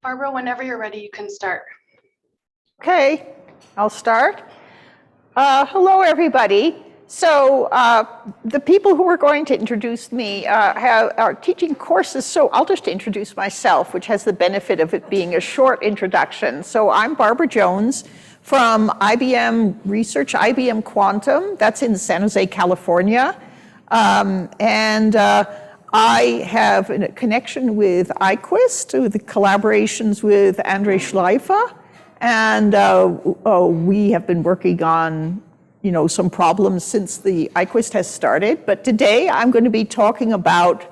Barbara, whenever you're ready, you can start. Okay, I'll start. Hello, everybody. So the people who are going to introduce me are teaching courses, so I'll just introduce myself, which has the benefit of it being a short introduction. So I'm Barbara Jones from IBM Research, IBM Quantum, that's in San Jose, California. I have a connection with IQuist, with the collaborations with Andre Schleifer, and we have been working on some problems since the IQuist has started. But today I'm going to be talking about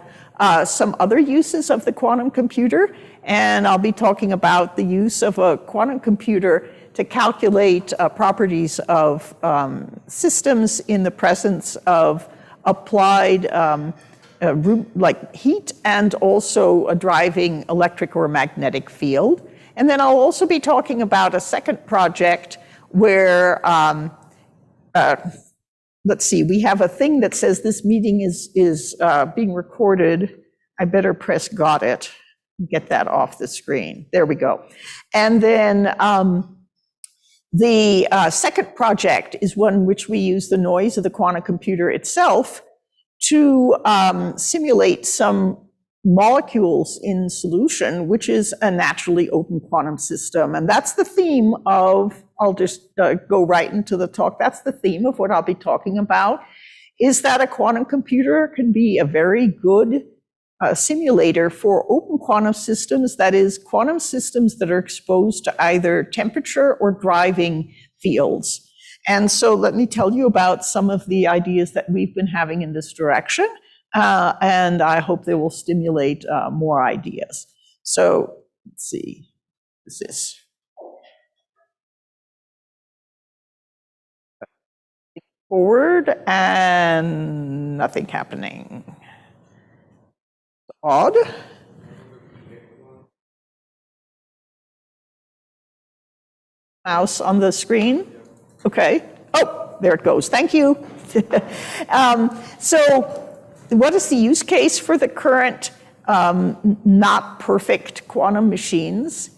some other uses of the quantum computer, and I'll be talking about the use of a quantum computer to calculate properties of systems in the presence of applied like heat and also a driving electric or magnetic field. And then I'll also be talking about a second project where, let's see, we have a thing that says this meeting is being recorded. I better press got it, get that off the screen. There we go. And then the second project is one which we use the noise of the quantum computer itself to simulate some molecules in solution, which is a naturally open quantum system. And that's the theme of, I'll just go right into the talk, that's the theme of what I'll be talking about, is that a quantum computer can be a very good simulator for open quantum systems, that is, quantum systems that are exposed to either temperature or driving fields. And so let me tell you about some of the ideas that we've been having in this direction, and I hope they will stimulate more ideas. So let's see, what is this? Forward and nothing happening. Odd. Mouse on the screen. Okay. Oh, there it goes. Thank you. So what is the use case for the current not perfect quantum machines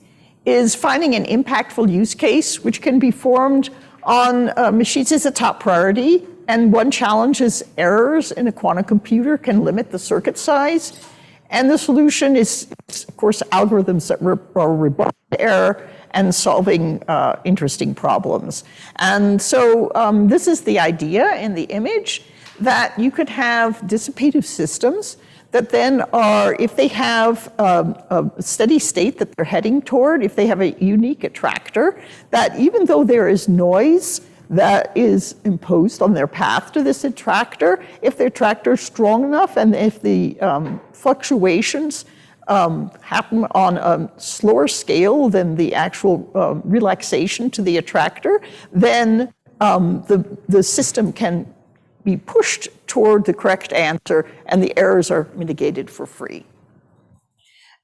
is finding an impactful use case which can be formed on machines is a top priority. And one challenge is errors in a quantum computer can limit the circuit size. And the solution is, of course, algorithms that are robust to error and solving interesting problems. And so this is the idea in the image, that you could have dissipative systems that then are, if they have a steady state that they're heading toward, if they have a unique attractor, that even though there is noise that is imposed on their path to this attractor, if the attractor is strong enough and if the fluctuations happen on a slower scale than the actual relaxation to the attractor, then the system can be pushed toward the correct answer and the errors are mitigated for free.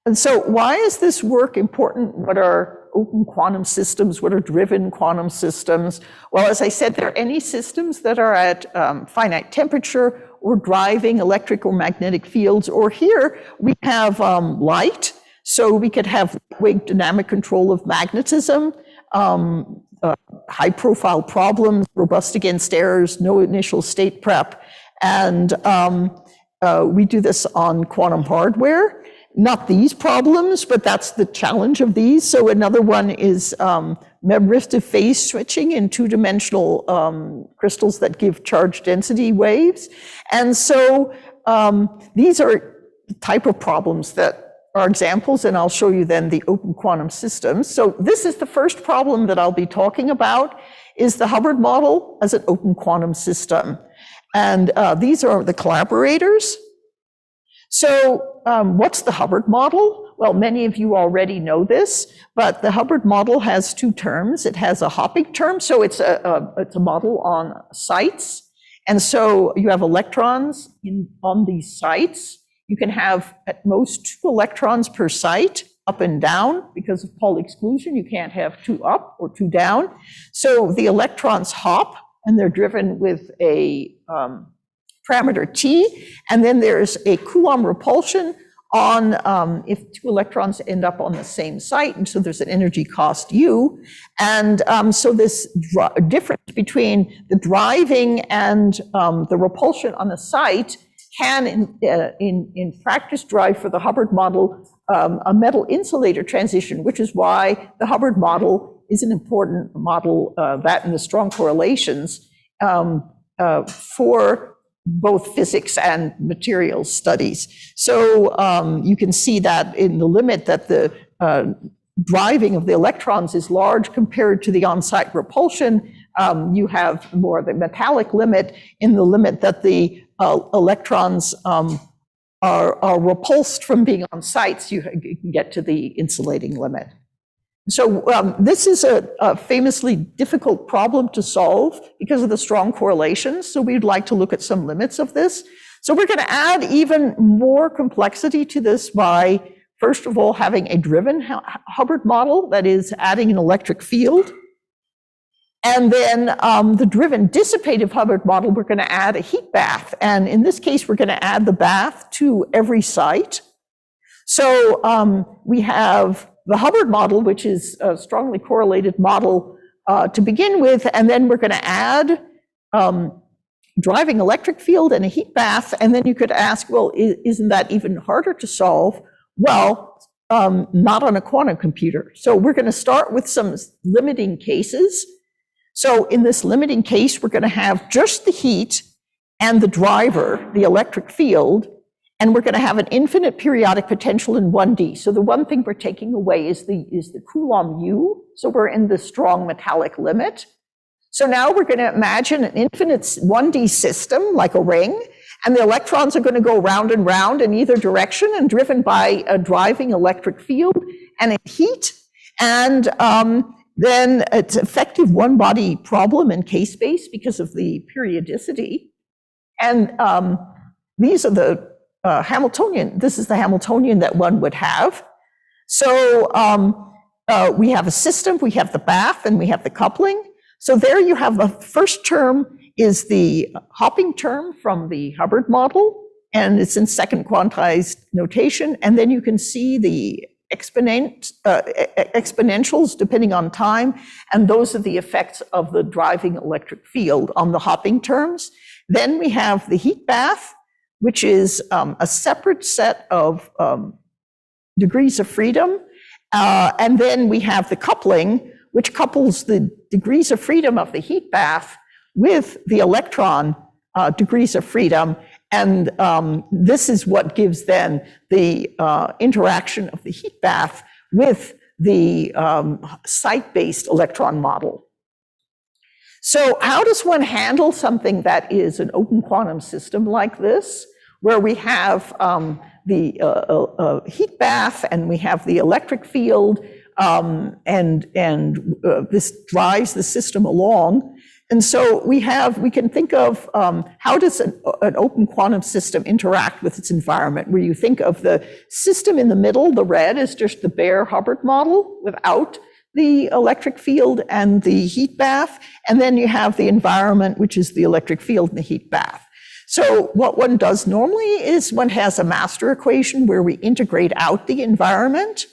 And so why is this work important? What are open quantum systems? What are driven quantum systems? Well, as I said, there are any systems that are at finite temperature or driving electric or magnetic fields, or here we have light, so we could have wave dynamic control of magnetism, high profile problems, robust against errors, no initial state prep, and we do this on quantum hardware. Not these problems, but that's the challenge of these. So another one is memristive phase switching in two-dimensional crystals that give charge density waves. And so these are the type of problems that are examples, and I'll show you then the open quantum systems. So this is the first problem that I'll be talking about, is the Hubbard model as an open quantum system. And these are the collaborators. So what's the Hubbard model? Well, many of you already know this, but the Hubbard model has two terms. It has a hopping term, so it's a model on sites. And so you have electrons on these sites. You can have at most 2 electrons per site, up and down. Because of Pauli exclusion, you can't have 2 up or 2 down. So the electrons hop, and they're driven with a parameter T, and then there's a Coulomb repulsion on if two electrons end up on the same site, and so there's an energy cost U. And so this difference between the driving and the repulsion on a site can, in practice, drive for the Hubbard model a metal insulator transition, which is why the Hubbard model is an important model, that and the strong correlations for both physics and materials studies. So you can see that in the limit that the driving of the electrons is large compared to the on-site repulsion. You have more of the metallic limit in the limit that the electrons are repulsed from being on sites. You can get to the insulating limit. So this is a famously difficult problem to solve because of the strong correlations. So we'd like to look at some limits of this. So we're going to add even more complexity to this by, first of all, having a driven Hubbard model, that is adding an electric field. And then the driven dissipative Hubbard model, we're going to add a heat bath. And in this case, we're going to add the bath to every site. So we have the Hubbard model, which is a strongly correlated model to begin with, and then we're going to add driving electric field and a heat bath, and then you could ask, well, isn't that even harder to solve? Well, not on a quantum computer. So we're going to start with some limiting cases. So in this limiting case, we're going to have just the heat and the driver, the electric field, and we're going to have an infinite periodic potential in 1D. So the one thing we're taking away is the Coulomb U. So we're in the strong metallic limit. So now we're going to imagine an infinite 1D system like a ring, and the electrons are going to go round and round in either direction and driven by a driving electric field and a heat. And then it's effective one-body problem in K-space because of the periodicity. And these are the Hamiltonian, this is the Hamiltonian that one would have. So we have a system, we have the bath, and we have the coupling. So there you have the first term is the hopping term from the Hubbard model, and it's in second quantized notation. And then you can see the exponentials depending on time, and those are the effects of the driving electric field on the hopping terms. Then we have the heat bath, which is a separate set of degrees of freedom. And then we have the coupling, which couples the degrees of freedom of the heat bath with the electron degrees of freedom. And this is what gives then the interaction of the heat bath with the site-based electron model. So how does one handle something that is an open quantum system like this, where we have the heat bath and we have the electric field, and this drives the system along? And so we can think of how does an open quantum system interact with its environment, where you think of the system in the middle, the red is just the bare Hubbard model without the electric field and the heat bath, and then you have the environment, which is the electric field and the heat bath. So what one does normally is one has a master equation where we integrate out the environment,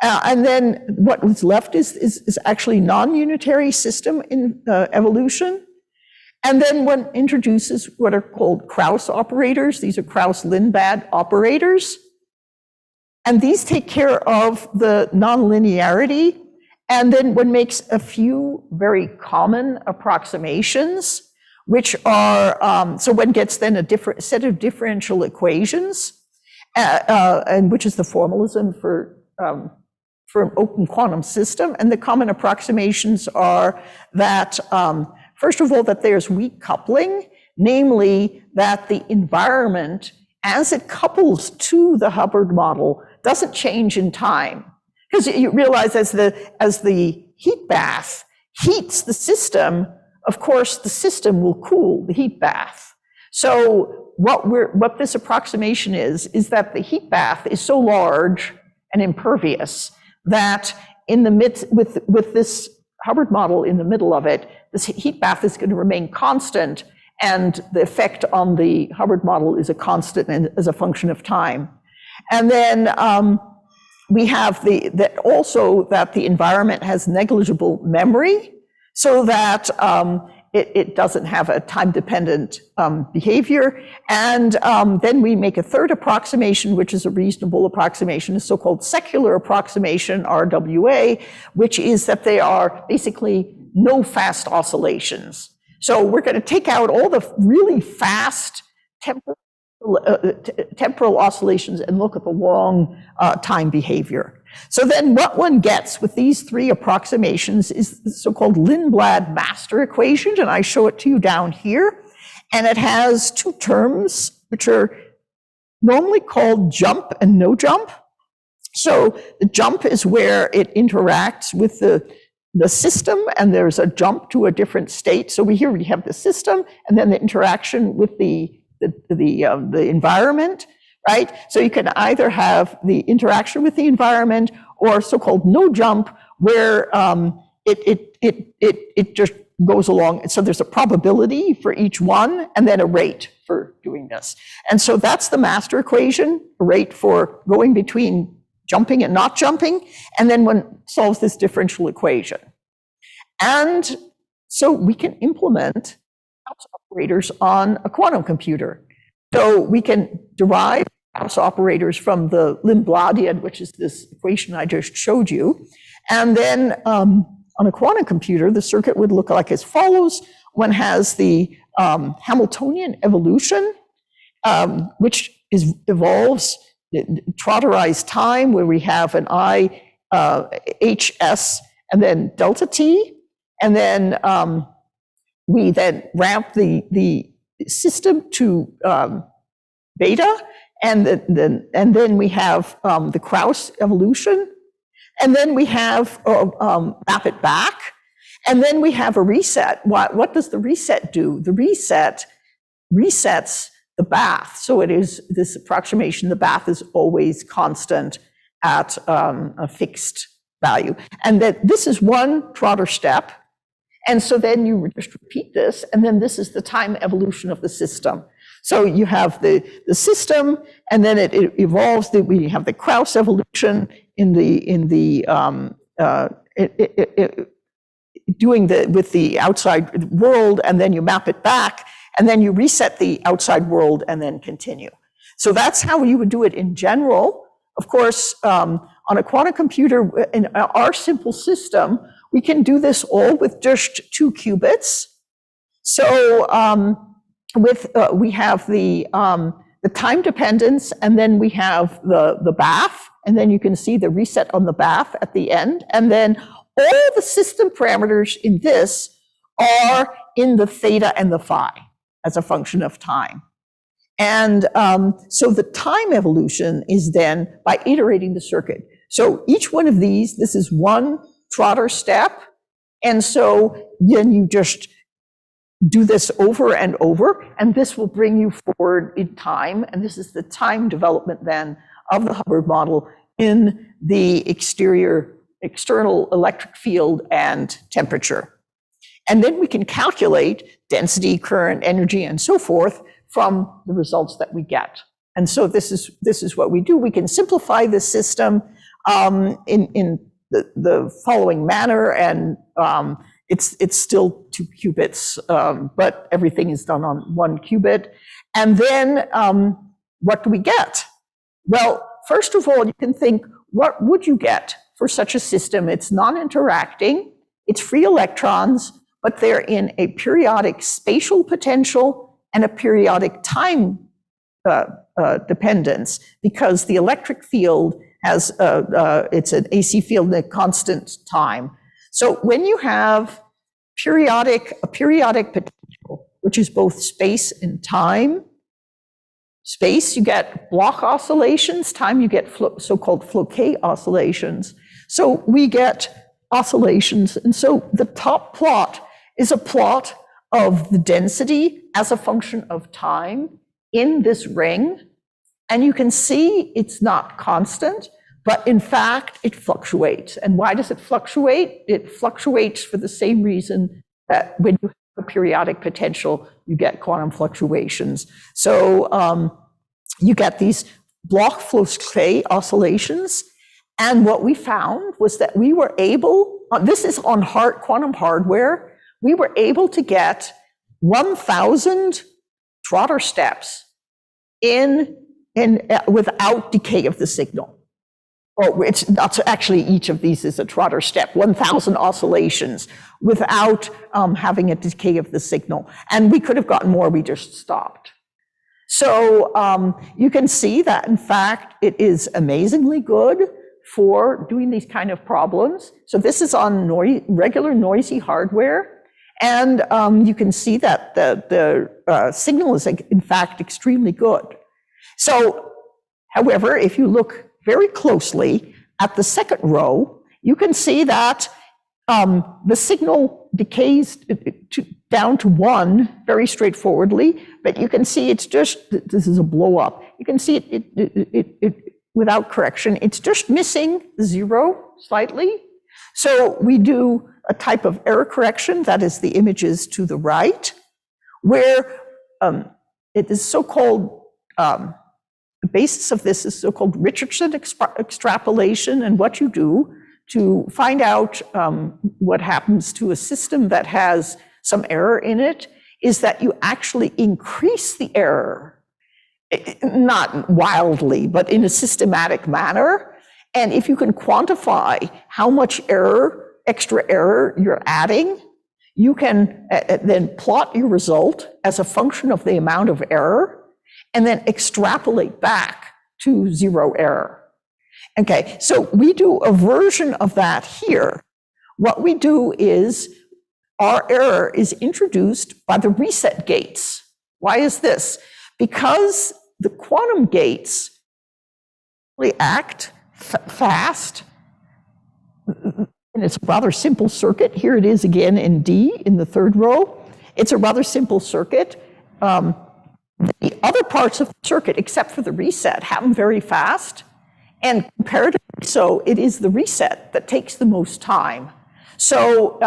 and then what was left is actually non-unitary system in evolution. And then one introduces what are called Kraus operators. These are Kraus-Lindblad operators. And these take care of the nonlinearity. And then one makes a few very common approximations, which are, so one gets then a different set of differential equations, and which is the formalism for an open quantum system. And the common approximations are that, first of all, that there's weak coupling, namely that the environment, as it couples to the Hubbard model, doesn't change in time. Because you realize as the heat bath heats the system, of course, the system will cool the heat bath. So what this approximation is that the heat bath is so large and impervious that in the midst, with this Hubbard model in the middle of it, this heat bath is going to remain constant, and the effect on the Hubbard model is a constant and as a function of time. And then we have that the environment has negligible memory, so that it doesn't have a time-dependent behavior. And then we make a third approximation, which is a reasonable approximation, a so-called secular approximation, RWA, which is that they are basically no fast oscillations. So we're going to take out all the really fast temporal oscillations and look at the long time behavior. So then what one gets with these three approximations is the so-called Lindblad master equation, and I show it to you down here. And it has two terms, which are normally called jump and no jump. So the jump is where it interacts with the system, and there's a jump to a different state. So we have the system, and then the interaction with the environment, right? So you can either have the interaction with the environment or so-called no jump, where it just goes along. So there's a probability for each one, and then a rate for doing this. And so that's the master equation, a rate for going between jumping and not jumping, and then one solves this differential equation. And so we can implement Kraus operators on a quantum computer. So we can derive Kraus operators from the Lindbladian, which is this equation I just showed you. And then on a quantum computer, the circuit would look like as follows. One has the Hamiltonian evolution, which evolves Trotterized time, where we have an I, HS, and then delta t. And then we then ramp the system to beta, and then we have the Kraus evolution, and then we have map it back, and then we have a reset. What does the reset do? The reset resets the bath. So it is this approximation, the bath is always constant at a fixed value. And that this is one Trotter step. And so then you just repeat this, and then this is the time evolution of the system. So you have the system, and then it evolves. We have the Kraus evolution with the outside world, and then you map it back, and then you reset the outside world, and then continue. So that's how you would do it in general. Of course, on a quantum computer, in our simple system, we can do this all with just 2 qubits. So we have the time dependence, and then we have the bath, and then you can see the reset on the bath at the end. And then all the system parameters in this are in the theta and the phi as a function of time. And so the time evolution is then by iterating the circuit. So each one of these, this is one Trotter step. And so then you just do this over and over, and this will bring you forward in time. And this is the time development then of the Hubbard model in the external electric field and temperature. And then we can calculate density, current, energy, and so forth from the results that we get. And so this is what we do. We can simplify this system in the following manner, and it's still 2 qubits, but everything is done on 1 qubit. And then what do we get? Well, first of all, you can think, what would you get for such a system? It's non-interacting, it's free electrons, but they're in a periodic spatial potential and a periodic time dependence, because the electric field has it's an AC field in a constant time. So when you have a periodic potential, which is both space and time, space you get Bloch oscillations, time you get so-called Floquet oscillations. So we get oscillations, and so the top plot is a plot of the density as a function of time in this ring. And you can see it's not constant, but in fact, it fluctuates. And why does it fluctuate? It fluctuates for the same reason that when you have a periodic potential, you get quantum fluctuations. So you get these Bloch-Floch-Clay oscillations. And what we found was that we were able, this is on quantum hardware, we were able to get 1,000 Trotter steps without decay of the signal. Oh, it's not actually, each of these is a Trotter step, 1,000 oscillations without having a decay of the signal. And we could have gotten more, we just stopped. So you can see that, in fact, it is amazingly good for doing these kind of problems. So this is on regular noisy hardware. And you can see that the signal is, in fact, extremely good. So, however, if you look very closely at the second row, you can see that the signal decays down to 1 very straightforwardly, but you can see it's just, this is a blow up. You can see it without correction, it's just missing 0 slightly. So we do a type of error correction, that is the images to the right, where it is so-called, the basis of this is so-called Richardson extrapolation, and what you do to find out what happens to a system that has some error in it is that you actually increase the error, not wildly, but in a systematic manner. And if you can quantify how much extra error you're adding, you can then plot your result as a function of the amount of error and then extrapolate back to 0 error. Okay, so we do a version of that here. What we do is our error is introduced by the reset gates. Why is this? Because the quantum gates act fast, and it's a rather simple circuit. Here it is again in D in the third row. It's a rather simple circuit. The other parts of the circuit, except for the reset, happen very fast, and comparatively so, it is the reset that takes the most time. So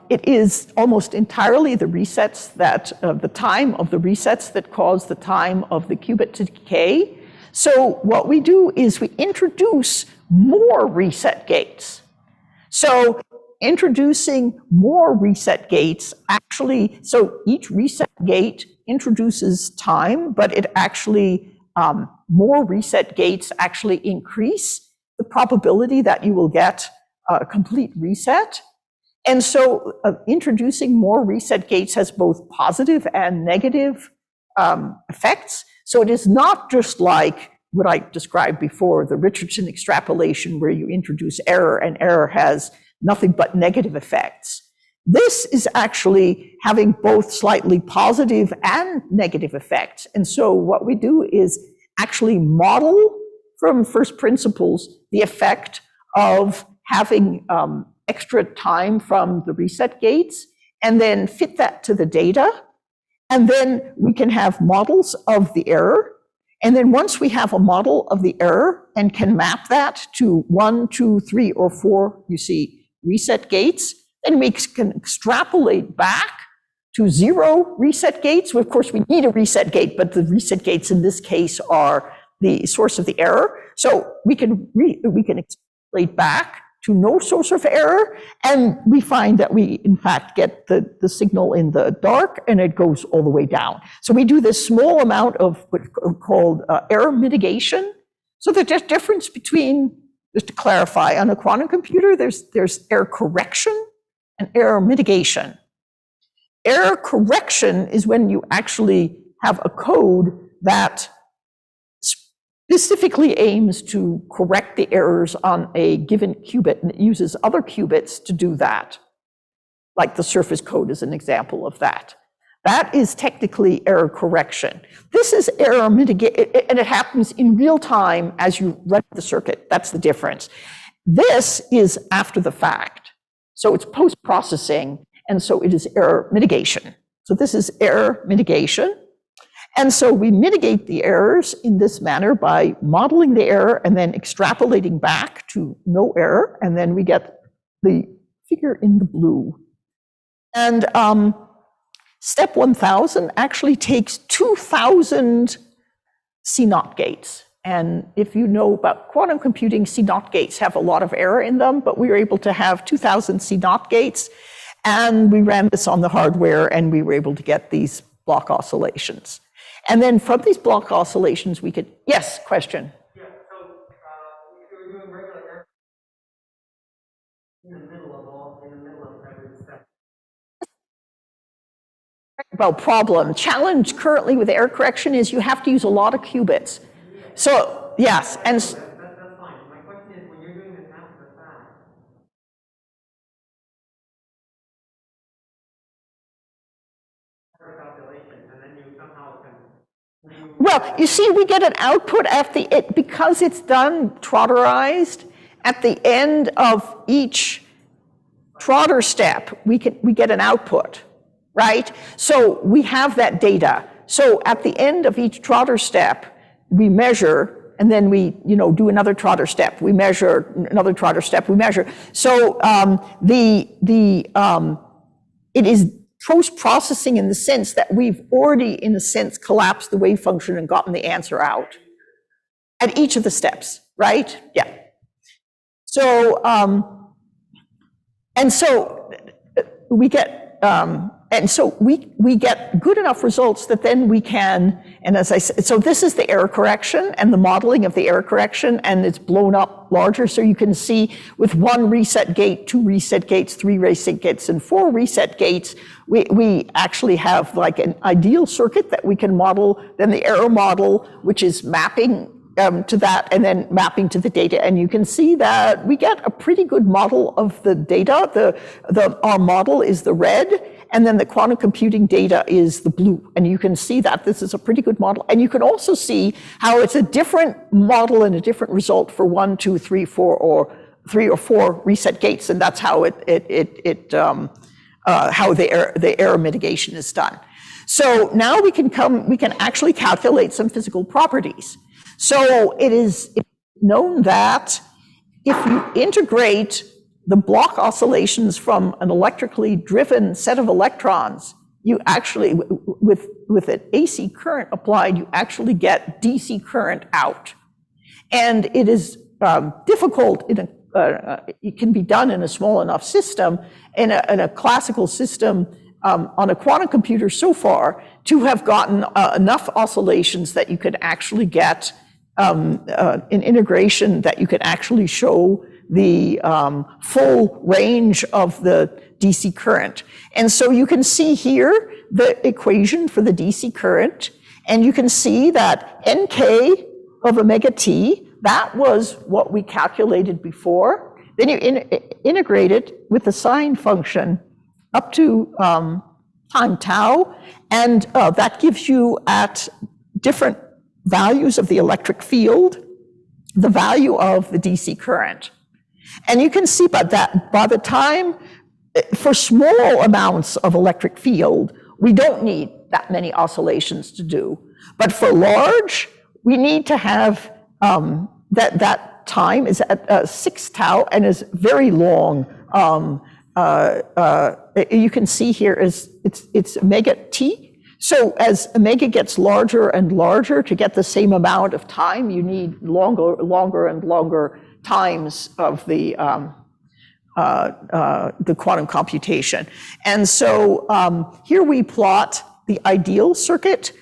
it is almost entirely the resets that, the time of the resets that cause the time of the qubit to decay. So what we do is we introduce more reset gates. So introducing more reset gates actually, so each reset gate introduces time, but it actually, more reset gates actually increase the probability that you will get a complete reset. And so introducing more reset gates has both positive and negative effects. So it is not just like what I described before, the Richardson extrapolation, where you introduce error and error has nothing but negative effects. This is actually having both slightly positive and negative effects. And so what we do is actually model from first principles the effect of having extra time from the reset gates, and then fit that to the data. And then we can have models of the error. And then once we have a model of the error and can map that to 1, 2, 3, or 4, you see, reset gates, then we can extrapolate back to 0 reset gates. Well, of course, we need a reset gate, but the reset gates in this case are the source of the error. So we can extrapolate back to no source of error, and we find that we, in fact, get the signal in the dark, and it goes all the way down. So we do this small amount of what's called error mitigation. So the difference between, just to clarify, on a quantum computer, there's error correction and error mitigation. Error correction is when you actually have a code that specifically aims to correct the errors on a given qubit, and it uses other qubits to do that. Like the surface code is an example of that. That is technically error correction. This is error mitigation, and it happens in real time as you run the circuit. That's the difference. This is after the fact. So it's post-processing, and so it is error mitigation. So this is error mitigation. And so we mitigate the errors in this manner by modeling the error and then extrapolating back to no error, and then we get the figure in the blue. And step 1000 actually takes 2000 CNOT gates. And if you know about quantum computing, CNOT gates have a lot of error in them, but we were able to have 2,000 CNOT gates, and we ran this on the hardware, and we were able to get these block oscillations. And then from these block oscillations, we could, yes, question? Yeah, so if you were doing regular error in the middle of every step. Well, problem. Challenge currently with error correction is you have to use a lot of qubits. So, yes, and That's fine. My question is, when you're doing this after the fact, calculation, and then you somehow can. well, you see, we get an output after it because it's done Trotterized. At the end of each Trotter step, we get an output, right? So we have that data. So at the end of each Trotter step, we measure, and then we, do another Trotter step. We measure another Trotter step. We measure. So it is post-processing in the sense that we've already, in a sense, collapsed the wave function and gotten the answer out at each of the steps, right? Yeah. So and so we get. And so we get good enough results that then we can, and as I said, so this is the error correction and the modeling of the error correction, and it's blown up larger. So you can see with 1 reset gate, 2 reset gates, 3 reset gates, and 4 reset gates, we actually have like an ideal circuit that we can model, then the error model, which is mapping to that, and then mapping to the data. And you can see that we get a pretty good model of the data. Our model is the red, and then the quantum computing data is the blue. And you can see that this is a pretty good model. And you can also see how it's a different model and a different result for 1, 2, 3, 4, or 3 or 4 reset gates. And that's how how the error mitigation is done. So now we can actually calculate some physical properties. So it is known that if you integrate the block oscillations from an electrically driven set of electrons, you actually, with an AC current applied, you actually get DC current out. And it is difficult, it can be done in a small enough system, in a classical system, on a quantum computer so far, to have gotten enough oscillations that you could actually get an integration that you could actually show the full range of the DC current. And so you can see here the equation for the DC current, and you can see that NK of omega t, that was what we calculated before. Then you integrate it with the sine function up to time tau, and that gives you at different values of the electric field, the value of the DC current. And you can see by the time, for small amounts of electric field, we don't need that many oscillations to do. But for large, we need to have that time is at 6 tau and is very long. You can see here is it's omega t. So as omega gets larger and larger, to get the same amount of time, you need longer and longer times of the quantum computation. And so here we plot the ideal circuit,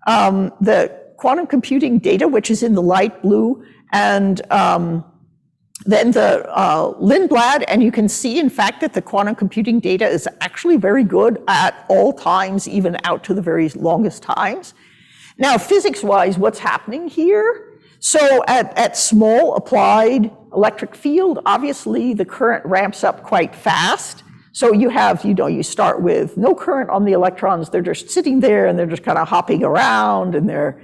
the quantum computing data, which is in the light blue, and then the Lindblad, and you can see, in fact, that the quantum computing data is actually very good at all times, even out to the very longest times. Now, physics-wise, what's happening here? So at small applied electric field, obviously the current ramps up quite fast. So you have, you start with no current on the electrons. They're just sitting there and they're just kind of hopping around, and they're,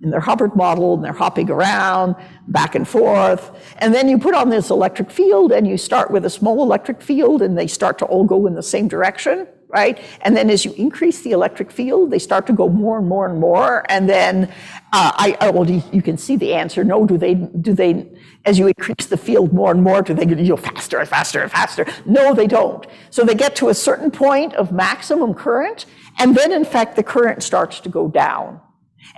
in their Hubbard model, and they're hopping around back and forth. And then you put on this electric field, and you start with a small electric field, and they start to all go in the same direction, right? And then as you increase the electric field, they start to go more and more and more. And then, you can see the answer. No, do they, as you increase the field more and more, do they go faster and faster and faster? No, they don't. So they get to a certain point of maximum current, and then in fact the current starts to go down.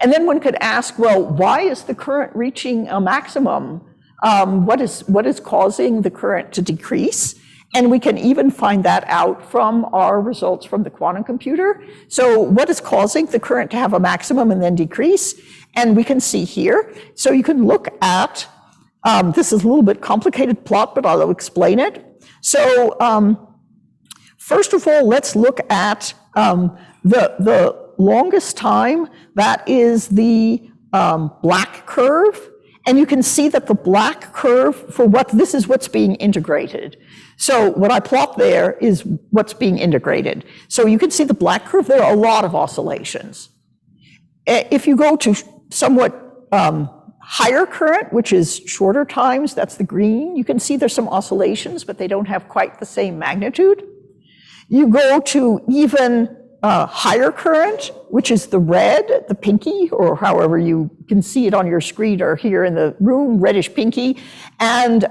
And then one could ask, well, why is the current reaching a maximum? What is causing the current to decrease? And we can even find that out from our results from the quantum computer. So what is causing the current to have a maximum and then decrease? And we can see here. So you can look at, this is a little bit complicated plot, but I'll explain it. So first of all, let's look at the longest time. That is the black curve. And you can see that the black curve for this is what's being integrated. So what I plot there is what's being integrated. So you can see the black curve, there are a lot of oscillations. If you go to somewhat higher current, which is shorter times, that's the green, you can see there's some oscillations, but they don't have quite the same magnitude. You go to even higher current, which is the red, the pinky, or however you can see it on your screen or here in the room, reddish pinky. And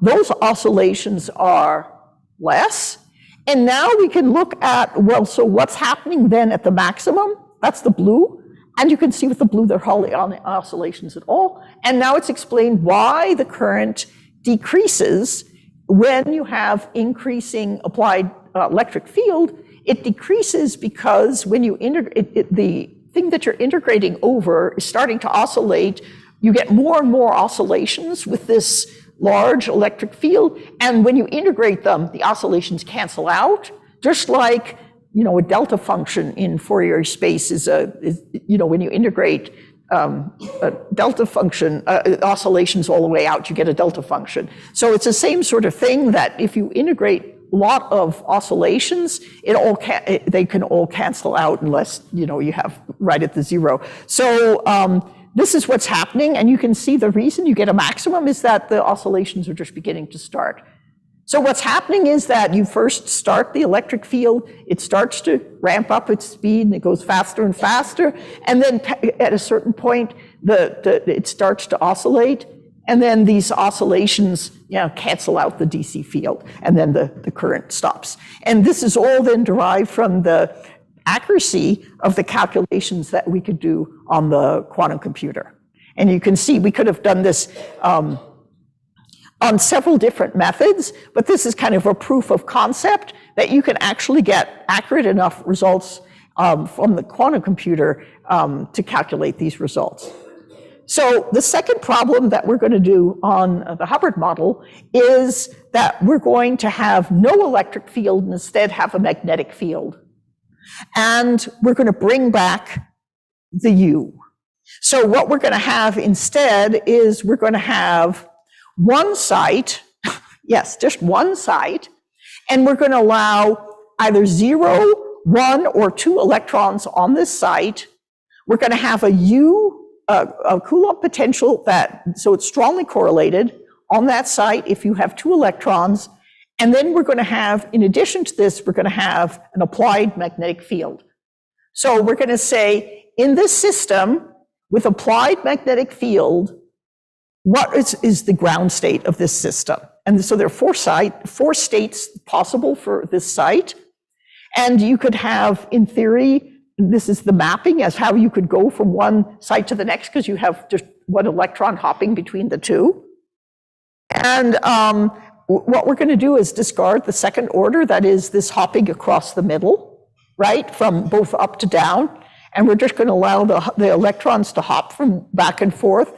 those oscillations are less. And now we can look at, well, so what's happening then at the maximum? That's the blue. And you can see with the blue, there are hardly any oscillations at all. And now it's explained why the current decreases when you have increasing applied electric field. It decreases because when you integrate, the thing that you're integrating over is starting to oscillate. You get more and more oscillations with this large electric field. And when you integrate them, the oscillations cancel out, just like, a delta function in Fourier space is when you integrate a delta function, oscillations all the way out, you get a delta function. So it's the same sort of thing that if you integrate a lot of oscillations, they can all cancel out unless, you have right at the zero. So this is what's happening, and you can see the reason you get a maximum is that the oscillations are just beginning to start. So what's happening is that you first start the electric field, it starts to ramp up its speed, and it goes faster and faster, and then at a certain point, it starts to oscillate, and then these oscillations cancel out the DC field, and then the current stops. And this is all then derived from the accuracy of the calculations that we could do on the quantum computer. And you can see we could have done this on several different methods, but this is kind of a proof of concept that you can actually get accurate enough results from the quantum computer to calculate these results. So the second problem that we're going to do on the Hubbard model is that we're going to have no electric field and instead have a magnetic field. And we're going to bring back the U. So what we're going to have instead is we're going to have one site, yes, just one site, and we're going to allow either 0, 1, or 2 electrons on this site. We're going to have a Coulomb potential so it's strongly correlated on that site if you have 2 electrons. And then we're going to have, in addition to this, we're going to have an applied magnetic field. So we're going to say, in this system, with applied magnetic field, what is the ground state of this system? And so there are 4 states possible for this site. And you could have, in theory, this is the mapping as how you could go from one site to the next because you have just one electron hopping between the two. And what we're going to do is discard the second order, that is this hopping across the middle, right, from both up to down. And we're just going to allow the electrons to hop from back and forth.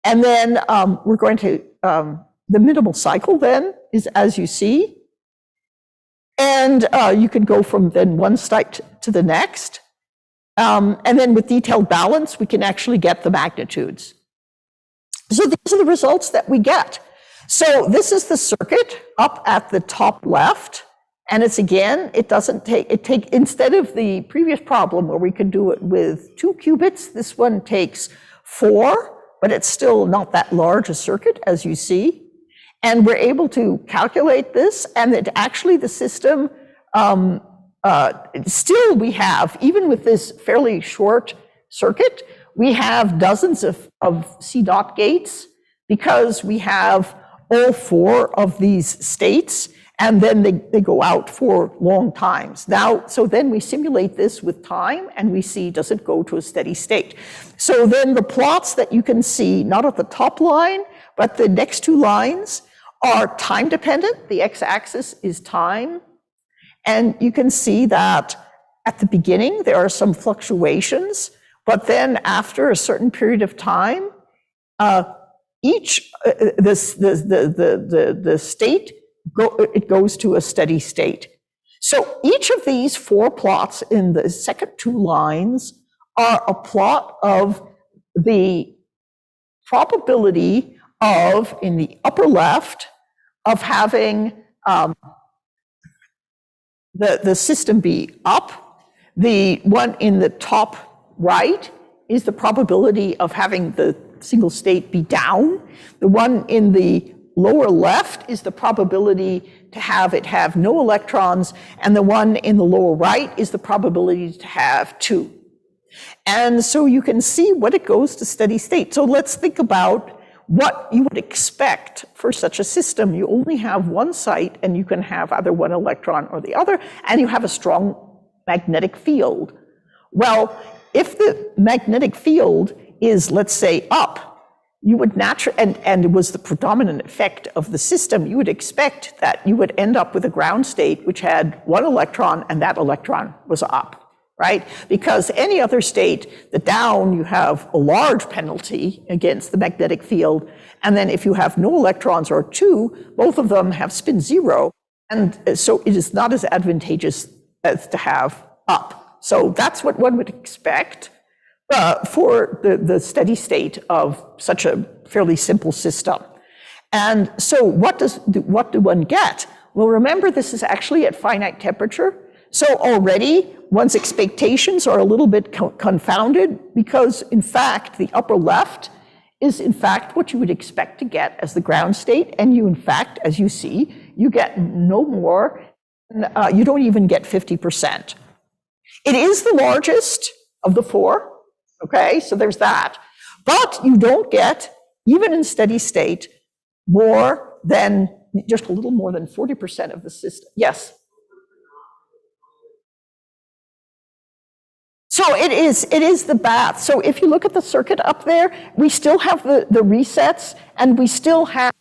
And then we're going to, the minimal cycle then is as you see. And you can go from then one site to the next. And then with detailed balance, we can actually get the magnitudes. So these are the results that we get. So this is the circuit up at the top left. And it's again, instead of the previous problem where we could do it with 2 qubits, this one takes 4. But it's still not that large a circuit, as you see. And we're able to calculate this, and that actually the system, still we have, even with this fairly short circuit, we have dozens of CNOT gates because we have all 4 of these states, And then they go out for long times. Now, so then we simulate this with time and we see, does it go to a steady state? So then the plots that you can see, not at the top line, but the next two lines are time dependent. The x-axis is time. And you can see that at the beginning, there are some fluctuations, but then after a certain period of time, the state, it goes to a steady state. So each of these four plots in the second two lines are a plot of the probability of, in the upper left, of having the system be up. The one in the top right is the probability of having the single state be down. The one in the lower left is the probability to have it have no electrons, and the one in the lower right is the probability to have two. And so you can see when it goes to steady state. So let's think about what you would expect for such a system. You only have one site, and you can have either one electron or the other, and you have a strong magnetic field. Well, if the magnetic field is, let's say, up, you would naturally, and it was the predominant effect of the system, you would expect that you would end up with a ground state which had one electron, and that electron was up, right? Because any other state, the down, you have a large penalty against the magnetic field, and then if you have no electrons or two, both of them have spin zero, and so it is not as advantageous as to have up. So that's what one would expect for the steady state of such a fairly simple system. And so what do one get? Well, remember, this is actually at finite temperature. So already one's expectations are a little bit confounded, because in fact, the upper left is in fact what you would expect to get as the ground state. And you, in fact, as you see, you get no more, you don't even get 50%. It is the largest of the four, okay, so there's that. But you don't get, even in steady state, more than, just a little more than 40% of the system. Yes? So it is the bath. So if you look at the circuit up there, we still have the resets, and we still have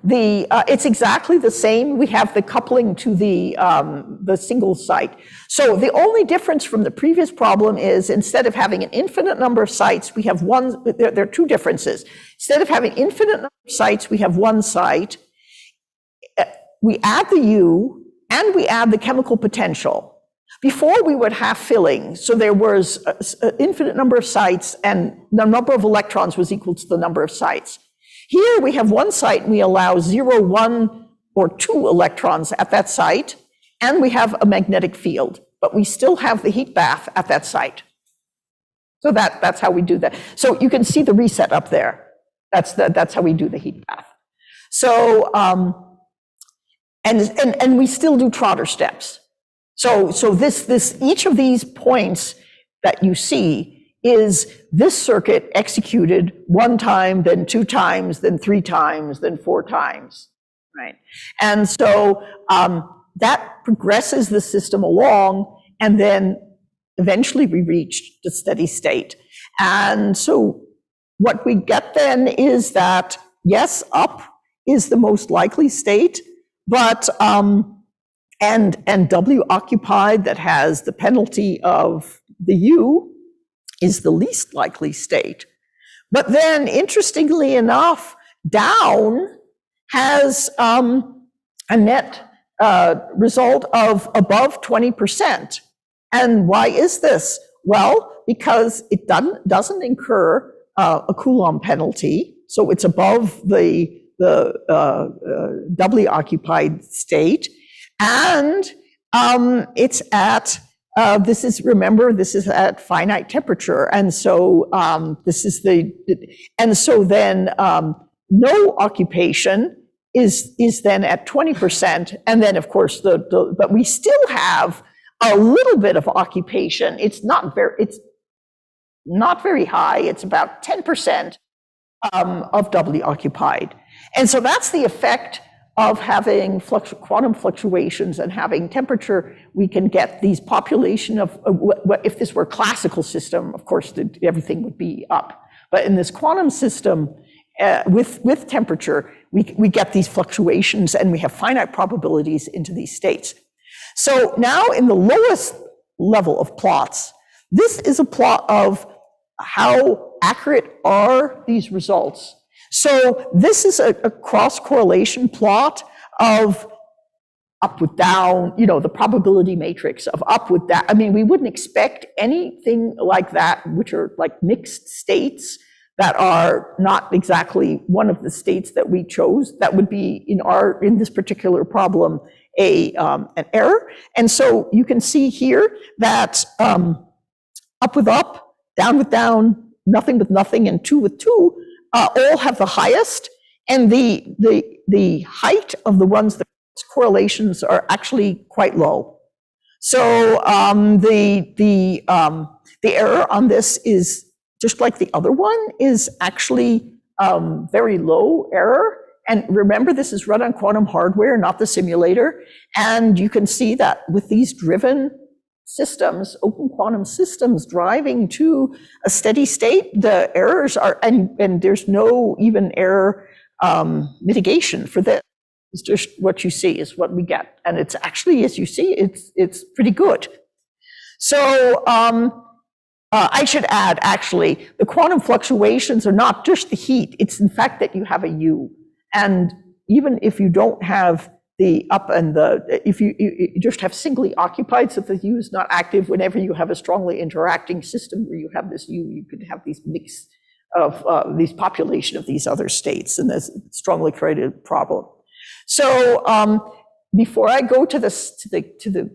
the, it's exactly the same. We have the coupling to the single site. So the only difference from the previous problem is, instead of having an infinite number of sites, we have one, there are two differences. Instead of having infinite number of sites, we have one site. We add the U, and we add the chemical potential. Before, we would have filling, so there was an infinite number of sites, and the number of electrons was equal to the number of sites. Here we have one site, and we allow 0, 1, or 2 electrons at that site, and we have a magnetic field, but we still have the heat bath at that site. So that's how we do that. So you can see the reset up there. That's how we do the heat bath. So, and we still do Trotter steps. So each of these points that you see is this circuit executed one time, then 2 times, then 3 times, then 4 times, right? And so that progresses the system along, and then eventually we reach the steady state. And so what we get then is that, yes, up is the most likely state, but and W occupied, that has the penalty of the U, is the least likely state. But then, interestingly enough, down has a net result of above 20%. And why is this? Well, because it doesn't incur a Coulomb penalty, so it's above the doubly occupied state, and it's at this is at finite temperature, and so then no occupation is then at 20%, and then of course but we still have a little bit of occupation. It's not very high. It's about 10% of doubly occupied, and so that's the effect of having quantum fluctuations and having temperature, we can get these population of, if this were a classical system, of course, everything would be up. But in this quantum system, with temperature, we get these fluctuations and we have finite probabilities into these states. So now in the lowest level of plots, this is a plot of how accurate are these results. So this is a cross-correlation plot of up with down, the probability matrix of up with down. I mean, we wouldn't expect anything like that, which are like mixed states that are not exactly one of the states that we chose. That would be in this particular problem an error. And so you can see here that up with up, down with down, nothing with nothing, and two with two all have the highest, and the height of the ones that correlations are actually quite low. So the error on this is just like the other one is actually very low error. And remember, this is run on quantum hardware, not the simulator. And you can see that with these driven systems, open quantum systems driving to a steady state, the errors are, and there's no even error mitigation for this. It's just what you see is what we get. And it's actually, as you see, it's pretty good. So I should add, actually, the quantum fluctuations are not just the heat. It's in fact that you have a U. And even if you don't have the up and if you just have singly occupied, so if the U is not active, whenever you have a strongly interacting system where you have this U, you could have these mix of these population of these other states, and there's a strongly correlated problem. So before I go to the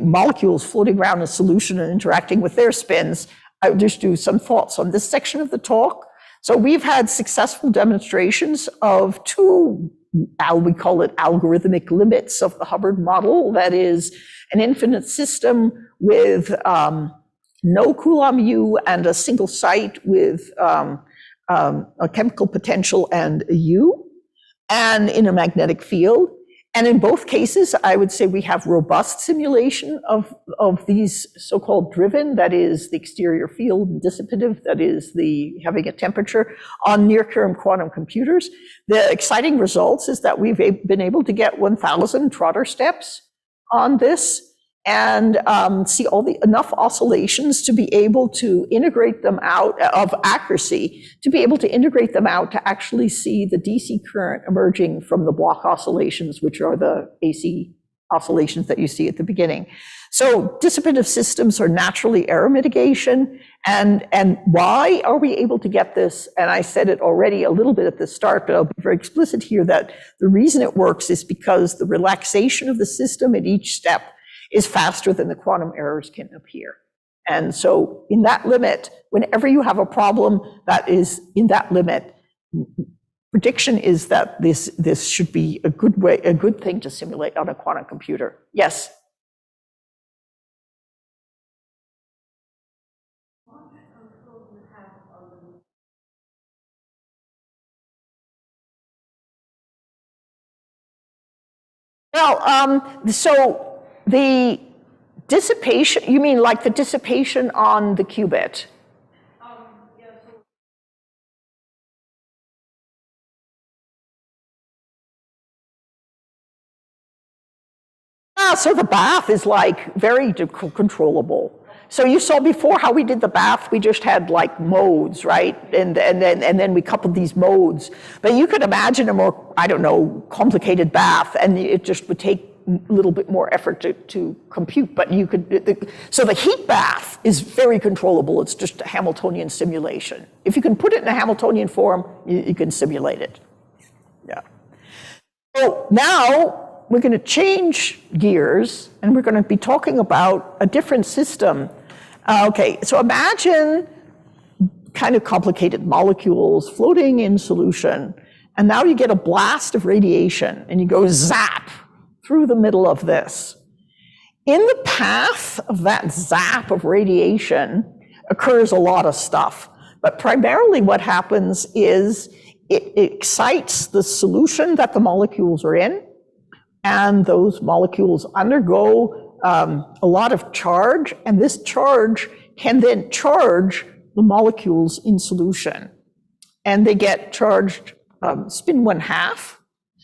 molecules floating around in solution and interacting with their spins, I would just do some thoughts on this section of the talk. So we've had successful demonstrations of two, we call it algorithmic limits of the Hubbard model. That is an infinite system with no Coulomb U and a single site with a chemical potential and a U, and in a magnetic field. And in both cases, I would say we have robust simulation of these so-called driven, that is the exterior field, and dissipative, that is the having a temperature, on near-term quantum computers. The exciting results is that we've been able to get 1,000 Trotter steps on this and see enough oscillations to be able to integrate them out of accuracy, to be able to integrate them out to actually see the DC current emerging from the block oscillations, which are the AC oscillations that you see at the beginning. So dissipative systems are naturally error mitigation. And why are we able to get this? And I said it already a little bit at the start, but I'll be very explicit here that the reason it works is because the relaxation of the system at each step is faster than the quantum errors can appear. And so in that limit, whenever you have a problem that is in that limit, prediction is that this should be a good thing to simulate on a quantum computer. Yes? Well, so the dissipation, you mean like the dissipation on the qubit? Yeah, So the bath is like very controllable. So you saw before how we did the bath, we just had like modes, right? And then we coupled these modes. But you could imagine a more, I don't know, complicated bath, and it just would take a little bit more effort to compute, but you could, so the heat bath is very controllable. It's just a Hamiltonian simulation. If you can put it in a Hamiltonian form, you can simulate it. Yeah. So now we're going to change gears and we're going to be talking about a different system. Okay, so imagine kind of complicated molecules floating in solution, and now you get a blast of radiation and you go zap through the middle of this. In the path of that zap of radiation occurs a lot of stuff, but primarily what happens is it excites the solution that the molecules are in, and those molecules undergo a lot of charge, and this charge can then charge the molecules in solution. And they get charged spin 1/2.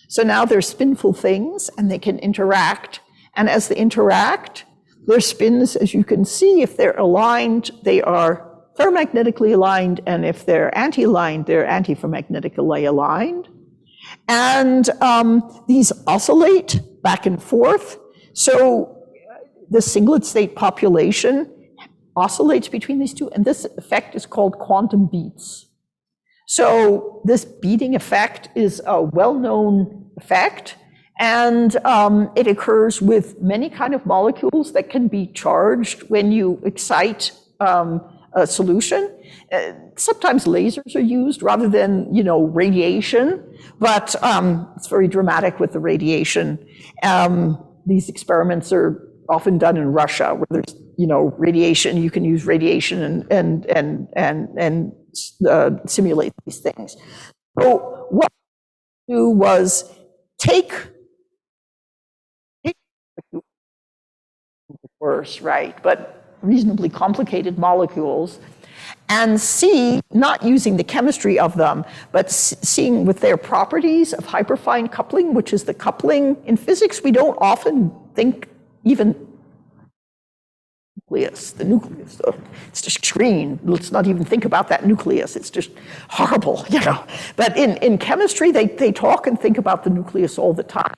So now they're spinful things, and they can interact. And as they interact, their spins, as you can see, if they're aligned, they are ferromagnetically aligned, and if they're anti-aligned, they're antiferromagnetically aligned. And these oscillate back and forth. So the singlet state population oscillates between these two, and this effect is called quantum beats. So this beating effect is a well-known effect, and it occurs with many kind of molecules that can be charged when you excite a solution. Sometimes lasers are used rather than, radiation, but it's very dramatic with the radiation. These experiments are often done in Russia, where there's, radiation. You can use radiation and simulate these things. So what we do was take worse, right? But reasonably complicated molecules, and see, not using the chemistry of them, but seeing with their properties of hyperfine coupling, which is the coupling in physics. We don't often think even the nucleus, it's just green. Let's not even think about that nucleus. It's just horrible, But in chemistry, they talk and think about the nucleus all the time.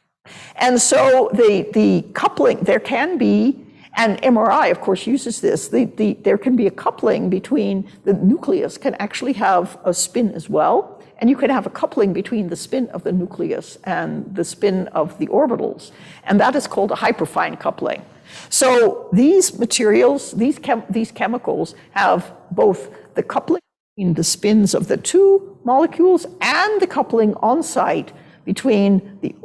And so the coupling, there can be, and MRI, of course, uses this. There can be a coupling between the nucleus can actually have a spin as well, and you can have a coupling between the spin of the nucleus and the spin of the orbitals, and that is called a hyperfine coupling. So these materials, these chemicals have both the coupling between the spins of the two molecules and the coupling on site between the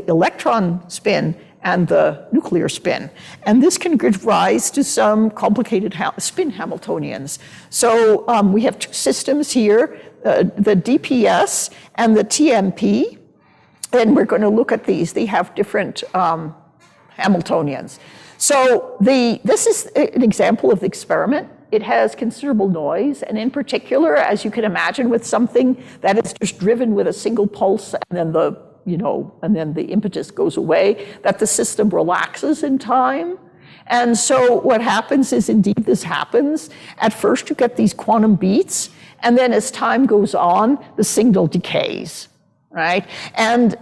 electron spin and the nuclear spin. And this can give rise to some complicated spin Hamiltonians. So we have two systems here, the DPS and the TMP, and we're going to look at these. They have different Hamiltonians. So this is an example of the experiment. It has considerable noise, and in particular, as you can imagine, with something that is just driven with a single pulse, and then the impetus goes away, that the system relaxes in time. And so what happens is, indeed, this happens. At first, you get these quantum beats, and then as time goes on, the signal decays, right? And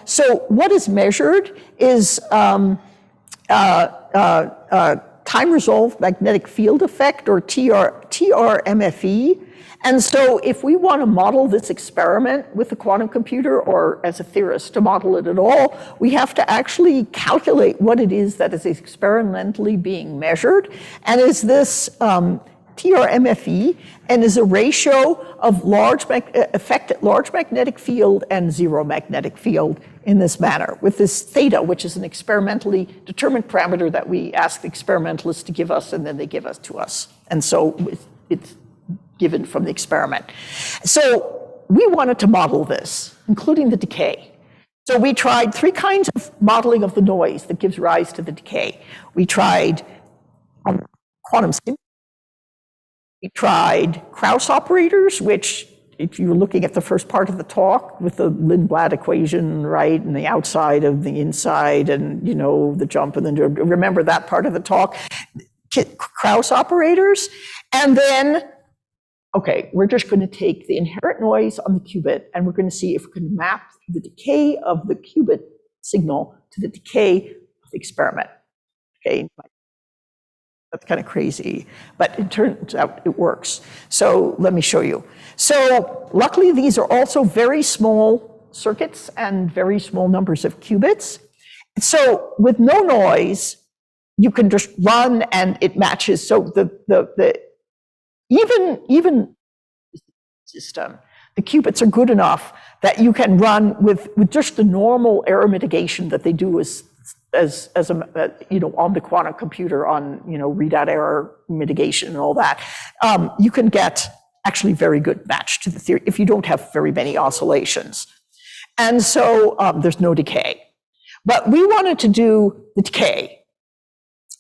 so what is measured is time-resolved magnetic field effect, or TRMFE. And so if we want to model this experiment with a quantum computer, or as a theorist to model it at all, we have to actually calculate what it is that is experimentally being measured. And is this TRMFE, and is a ratio of effect at large magnetic field and zero magnetic field in this manner, with this theta, which is an experimentally determined parameter that we ask the experimentalists to give us, and then they give us to us. And so it's given from the experiment. So we wanted to model this, including the decay. So we tried 3 kinds of modeling of the noise that gives rise to the decay. We tried quantum simulation. We tried Kraus operators, which, if you were looking at the first part of the talk with the Lindblad equation, right, and the outside of the inside, and the jump, and then remember that part of the talk, Kraus operators, and then, okay, we're just going to take the inherent noise on the qubit, and we're going to see if we can map the decay of the qubit signal to the decay of the experiment. Okay. That's kind of crazy, but it turns out it works. So let me show you. So luckily, these are also very small circuits and very small numbers of qubits. So with no noise, you can just run and it matches. So even system, the qubits are good enough that you can run with just the normal error mitigation that they do as on the quantum computer, on readout error mitigation and all that. You can get actually very good match to the theory if you don't have very many oscillations. And so there's no decay. But we wanted to do the decay.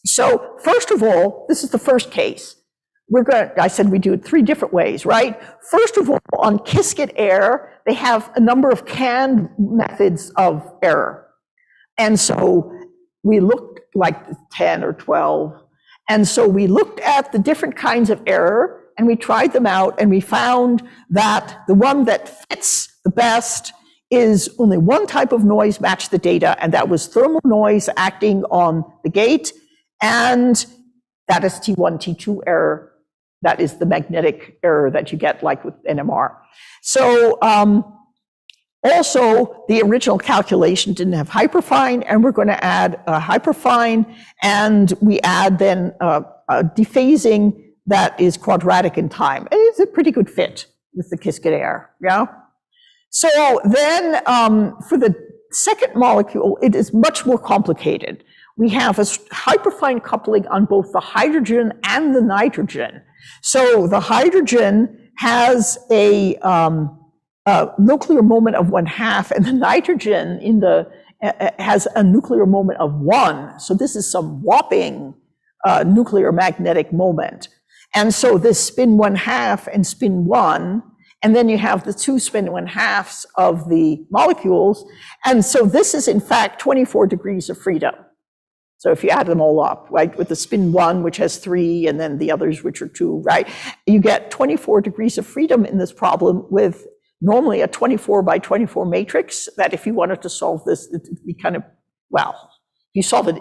So first of all, this is the first case. I said we do it 3 different ways, right? First of all, on Kiskett error, they have a number of canned methods of error. And so we looked like 10 or 12. And so we looked at the different kinds of error and we tried them out, and we found that the one that fits the best is only one type of noise matched the data, and that was thermal noise acting on the gate, and that is T1, T2 error. That is the magnetic error that you get like with NMR. So also the original calculation didn't have hyperfine, and we're going to add a hyperfine, and we add then a dephasing that is quadratic in time. And it's a pretty good fit with the Kiskett error, yeah? So then for the second molecule, it is much more complicated. We have a hyperfine coupling on both the hydrogen and the nitrogen. So the hydrogen has a nuclear moment of 1/2, and the nitrogen in the has a nuclear moment of 1. So this is some whopping nuclear magnetic moment. And so this spin 1/2 and spin 1, and then you have the 2 spin 1/2s of the molecules. And so this is in fact 24 degrees of freedom. So if you add them all up, right, with the spin 1, which has 3, and then the others, which are 2, right, you get 24 degrees of freedom in this problem with normally a 24 by 24 matrix, that if you wanted to solve this, it would be kind of, well, you solve it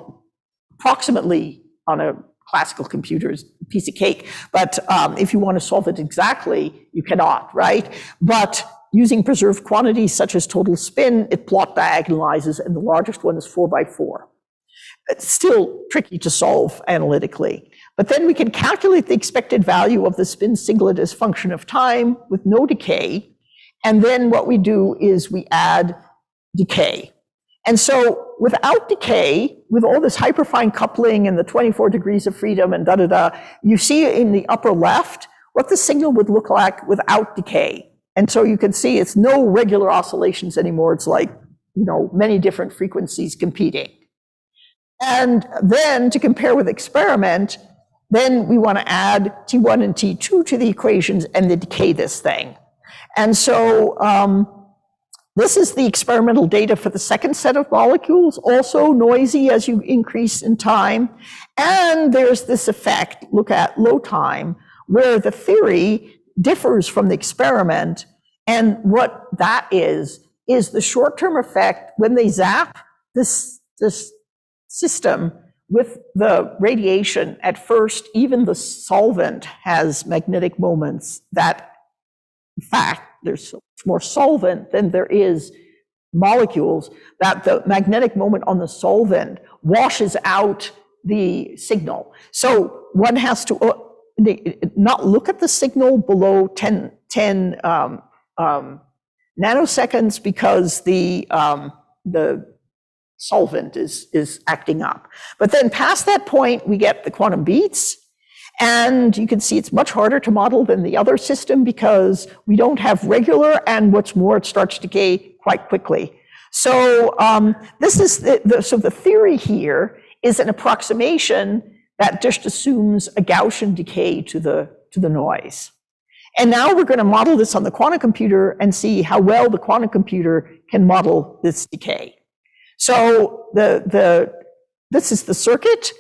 approximately on a classical computer's piece of cake, but if you want to solve it exactly, you cannot, right? But using preserved quantities such as total spin, it plot diagonalizes, and the largest one is 4 by 4. It's still tricky to solve analytically. But then we can calculate the expected value of the spin singlet as function of time with no decay. And then what we do is we add decay. And so without decay, with all this hyperfine coupling and the 24 degrees of freedom and you see in the upper left what the signal would look like without decay. And so you can see it's no regular oscillations anymore. It's like, many different frequencies competing. And then to compare with experiment, then we want to add T1 and T2 to the equations and then decay this thing. And so this is the experimental data for the second set of molecules, also noisy as you increase in time. And there's this effect, look at low time, where the theory differs from the experiment. And what that is the short-term effect when they zap this system with the radiation. At first, even the solvent has magnetic moments that, in fact, there's so much more solvent than there is molecules, that the magnetic moment on the solvent washes out the signal. So one has to not look at the signal below 10 nanoseconds because the solvent is acting up. But then past that point, we get the quantum beats. And you can see it's much harder to model than the other system because we don't have regular, and what's more, it starts to decay quite quickly. So this is so the theory here is an approximation that just assumes a Gaussian decay to the noise. And now we're going to model this on the quantum computer and see how well the quantum computer can model this decay. So this is the circuit.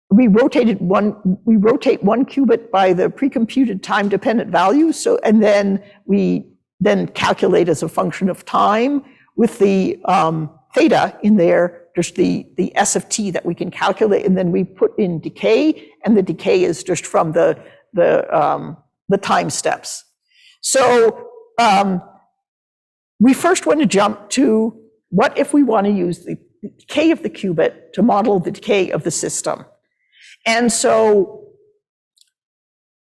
We rotate one qubit by the pre-computed time-dependent value. So, and then we calculate as a function of time with the theta in there, just the S of t that we can calculate, and then we put in decay, and the decay is just from the time steps. So we first want to jump to what if we want to use the decay of the qubit to model the decay of the system. And so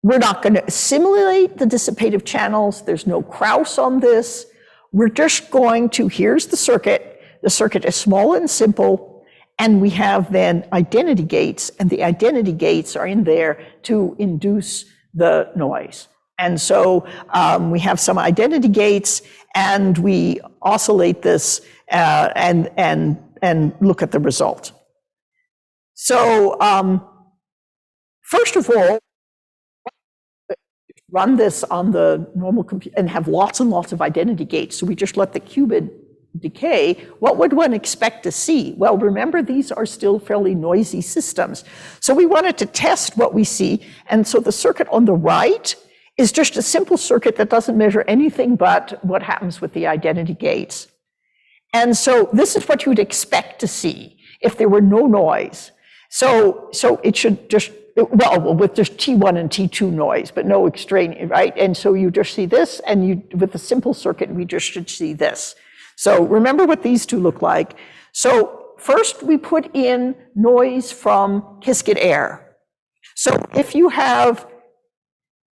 we're not going to simulate the dissipative channels. There's no Kraus on this. We're just going to, here's the circuit. The circuit is small and simple, and we have then identity gates, and the identity gates are in there to induce the noise. And so we have some identity gates, and we oscillate this and look at the result. So first of all, run this on the normal computer and have lots and lots of identity gates. So we just let the qubit decay. What would one expect to see? Well, remember, these are still fairly noisy systems. So we wanted to test what we see. And so the circuit on the right is just a simple circuit that doesn't measure anything but what happens with the identity gates. And so this is what you would expect to see if there were no noise. So it should just, well, with just T1 and T2 noise, but no extraneous, right? And so you just see this, and with a simple circuit, we just should see this. So remember what these two look like. So first we put in noise from Kiskett air. So if you have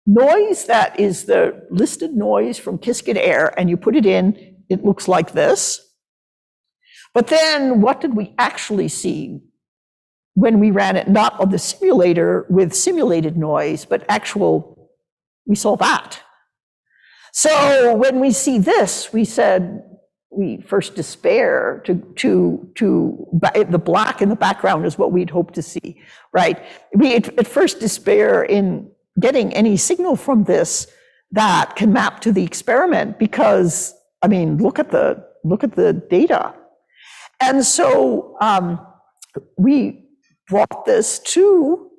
noise that is the listed noise from Kiskett air and you put it in, it looks like this. But then what did we actually see when we ran it not on the simulator with simulated noise, but we saw that. So when we see this, we said, we first despair the black in the background is what we'd hope to see, right? We at first despair in getting any signal from this that can map to the experiment because, I mean, look at the data. And so we brought this to,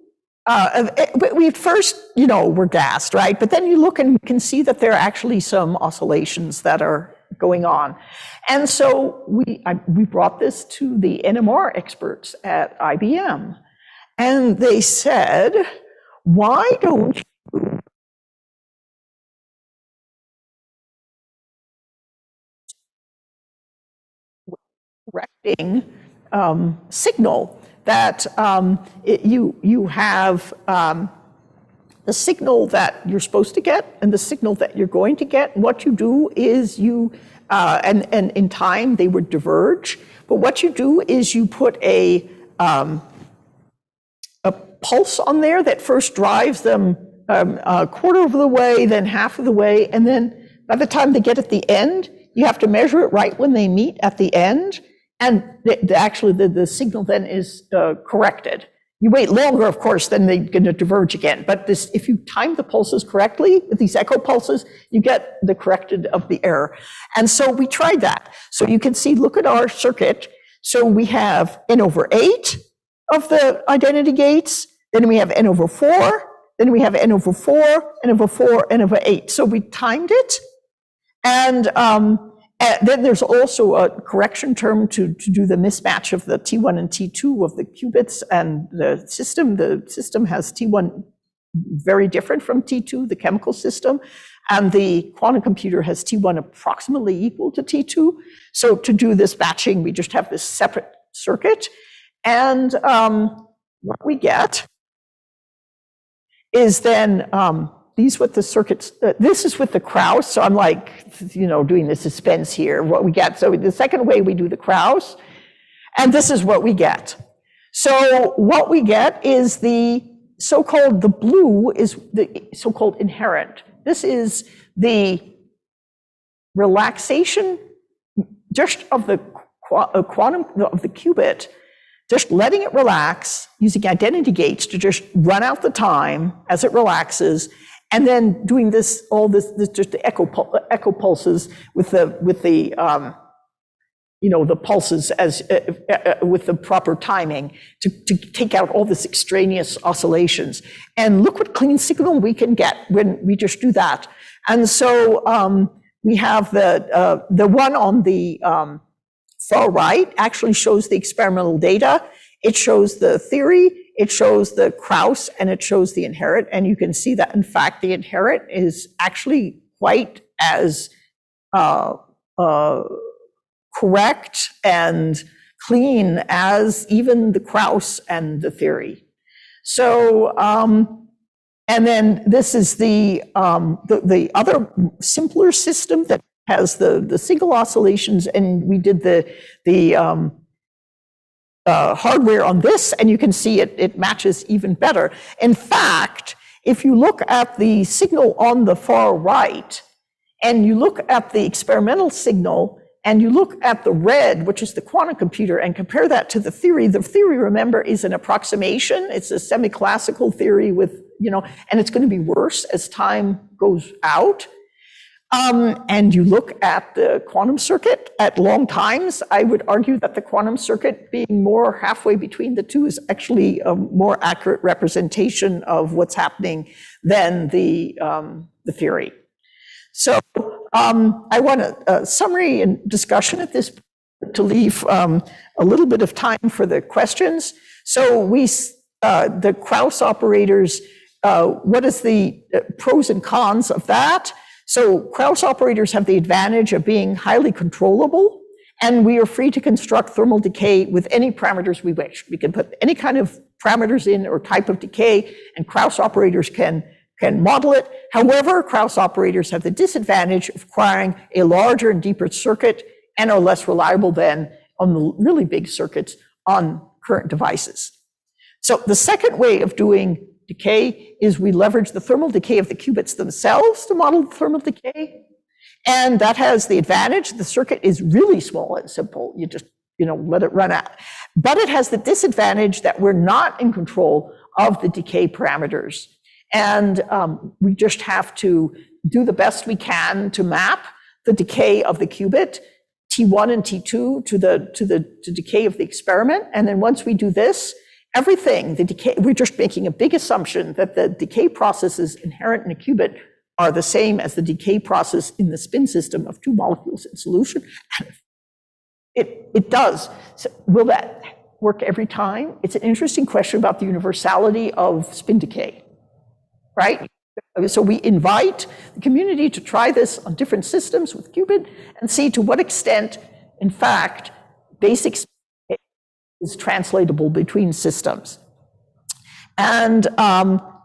we first, were gassed, right? But then you look and you can see that there are actually some oscillations that are going on. And so we brought this to the NMR experts at IBM. And they said, why don't you correcting signal that you have the signal that you're supposed to get and the signal that you're going to get. What you do is and in time they would diverge, but what you do is you put a pulse on there that first drives them a quarter of the way, then half of the way, and then by the time they get at the end, you have to measure it right when they meet at the end, and actually the signal then is corrected. You wait longer, of course, then they're going to diverge again. But if you time the pulses correctly, with these echo pulses, you get the corrected of the error. And so we tried that. So you can see, look at our circuit. So we have n over 8 of the identity gates, then we have n over 4, then we have n over 4, n over 4, n over 8. So we timed it. And then there's also a correction term to do the mismatch of the T1 and T2 of the qubits and the system. The system has T1 very different from T2, the chemical system, and the quantum computer has T1 approximately equal to T2. So to do this matching, we just have this separate circuit. And what we get is then these with the circuits, this is with the Kraus, so I'm like, doing the suspense here, what we get. So the second way we do the Kraus, and this is what we get. So what we get is the blue is the so-called inherent. This is the relaxation just of the quantum, of the qubit, just letting it relax, using identity gates to just run out the time as it relaxes, and then doing this just the echo pulses with the pulses as with the proper timing to take out all this extraneous oscillations. And look what clean signal we can get when we just do that. And so we have the one on the far right actually shows the experimental data. It shows the theory, it shows the Kraus, and it shows the inherent. And you can see that, in fact, the inherent is actually quite as correct and clean as even the Kraus and the theory. So, and then this is the other simpler system that has the single oscillations, and we did the hardware on this, and you can see it matches even better. In fact, if you look at the signal on the far right, and you look at the experimental signal, and you look at the red, which is the quantum computer, and compare that to the theory, remember, is an approximation. It's a semi-classical theory with, and it's going to be worse as time goes out. And you look at the quantum circuit at long times, I would argue that the quantum circuit being more halfway between the two is actually a more accurate representation of what's happening than the theory. So I want a summary and discussion at this point to leave a little bit of time for the questions. So the Kraus operators, what is the pros and cons of that? So Kraus operators have the advantage of being highly controllable, and we are free to construct thermal decay with any parameters we wish. We can put any kind of parameters in or type of decay, and Kraus operators can model it. However, Kraus operators have the disadvantage of requiring a larger and deeper circuit and are less reliable than on the really big circuits on current devices. So the second way of doing decay is we leverage the thermal decay of the qubits themselves to model the thermal decay. And that has the advantage. The circuit is really small and simple. You just, let it run out. But it has the disadvantage that we're not in control of the decay parameters. And we just have to do the best we can to map the decay of the qubit, T1 and T2, to the decay of the experiment. And then once we do this, everything, the decay, we're just making a big assumption that the decay processes inherent in a qubit are the same as the decay process in the spin system of two molecules in solution. It does. So will that work every time? It's an interesting question about the universality of spin decay, right? So we invite the community to try this on different systems with qubit and see to what extent, in fact, basic spin decay is translatable between systems. And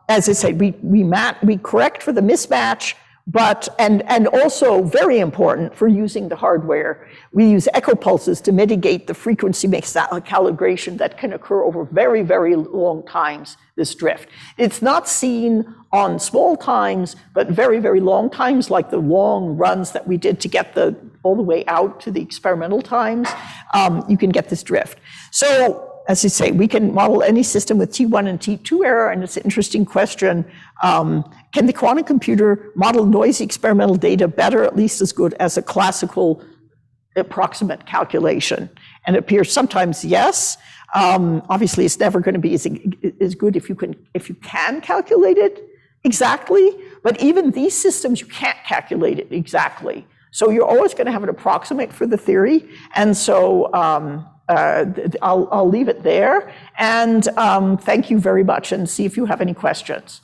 as I said, we correct for the mismatch, but and also very important for using the hardware, we use echo pulses to mitigate the frequency calibration that can occur over very, very long times, this drift. It's not seen on small times, but very, very long times, like the long runs that we did to get all the way out to the experimental times. You can get this drift. So, as I say, we can model any system with T1 and T2 error, and it's an interesting question. Can the quantum computer model noisy experimental data better, at least as good as a classical approximate calculation? And it appears sometimes yes. Obviously, it's never going to be as good if you can calculate it exactly. But even these systems, you can't calculate it exactly. So you're always going to have an approximate for the theory. And so I'll leave it there. And thank you very much, and see if you have any questions.